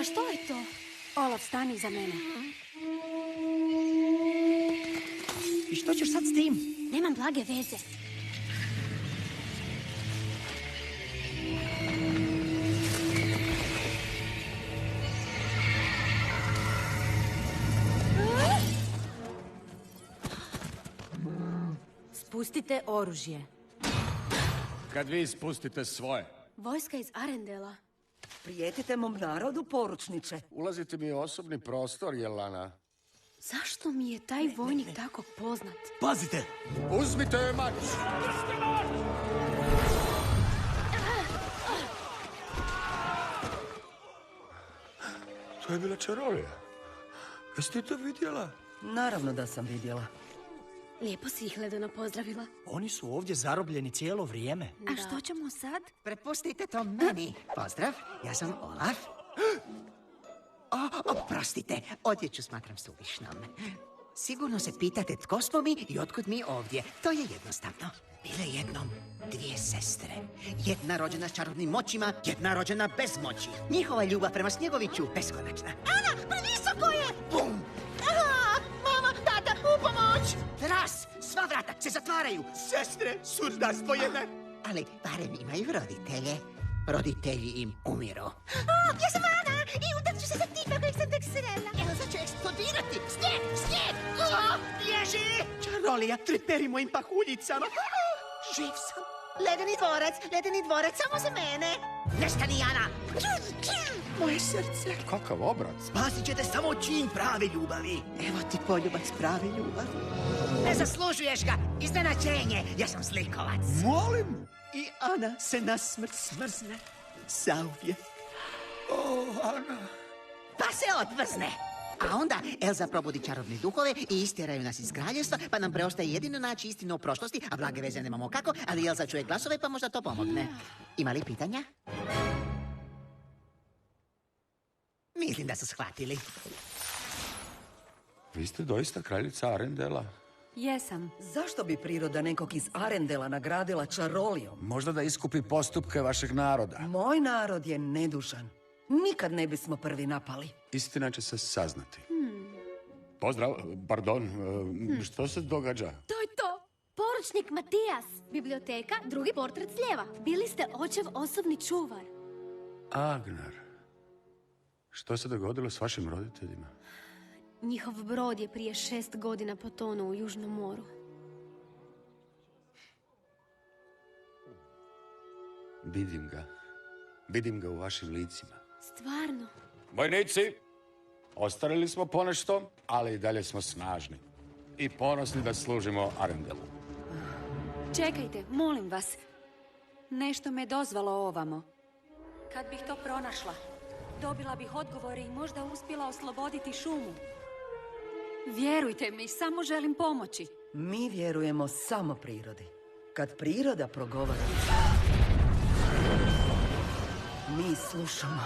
Pa što je to? Olaf, stani za mene. I što ćeš sad s tim? Nemam blage veze. Spustite oružje. Kad vi spustite svoje. Vojska iz Arendela. Prijetite mom narodu, poručniče. Ulazite mi u osobni prostor, Jelana. Zašto mi je taj vojnik tako poznat? Pazite! Uzmite mač! To je bila čarolija. Jesi ti to vidjela? Naravno da sam vidjela. Lijepo si ih Ledona pozdravila. Oni su ovdje zarobljeni cijelo vrijeme. A što ćemo sad? Prepustite to meni. Pozdrav, ja sam Olaf. Oprostite, odjeću smatram suvišnom. Sigurno se pitate tko smo mi i otkud mi ovdje. To je jednostavno. Bile jednom dvije sestre. Jedna rođena s čarobnim moćima, jedna rođena bez moći. Njihova ljubav prema Snjegoviću beskonačna. Ana, previsoko je! Bum! Aha, mama, tata, u pomoć! Raz, sva vrata se zatvaraju. Sestre su razdvojene. Ali barem imaju roditelje. Roditelji im umiru. Ja sam Ana i udat ću se za tipa kojeg sam tek srela. Elza će eksplodirati. Snijeg! Bježi! Čarolija, treperi mojim pahuljicama. Živ sam. Ledeni dvorac, samo za mene. Nestani, Ana. Moje srce. Kakav obrat. Spasit ćete samo čin prave ljubavi. Evo ti poljubac prave ljubavi. Ne zaslužuješ ga. Iznenađenje. Ja sam slikovac. Molim! I Ana se na smrt smrzne. Zauvijek. Ana. Pa se odmrzne. A onda Elza probudi čarobne duhove i istjeraju nas iz kraljevstva, pa nam preostaje jedino naći istinu o prošlosti, a blage veze nemamo kako, ali Elza čuje glasove, pa možda to pomogne. Ima li pitanja? Mislim da su shvatili. Vi ste doista kraljica Arendela? Jesam. Zašto bi priroda nekog iz Arendela nagradila čarolijom? Možda da iskupi postupke vašeg naroda. Moj narod je nedužan. Nikad ne bismo prvi napali. Istina će se saznati. Pozdrav, pardon, što se događa? To je to! Poručnik Matijas. Biblioteka, drugi portret s lijeva. Bili ste očev osobni čuvar. Agnar. Što se dogodilo s vašim roditeljima? Njihov brod je prije 6 godina potonuo u Južnom moru. Vidim ga u vašim licima. Stvarno? Vojnici, ostarili smo ponešto, ali i dalje smo snažni. I ponosni da služimo Arendelu. Čekajte, molim vas. Nešto me dozvalo ovamo. Kad bih to pronašla, dobila bih odgovore i možda uspjela osloboditi šumu. Vjerujte mi, samo želim pomoći. Mi vjerujemo samo prirodi. Kad priroda progovara, mi slušamo.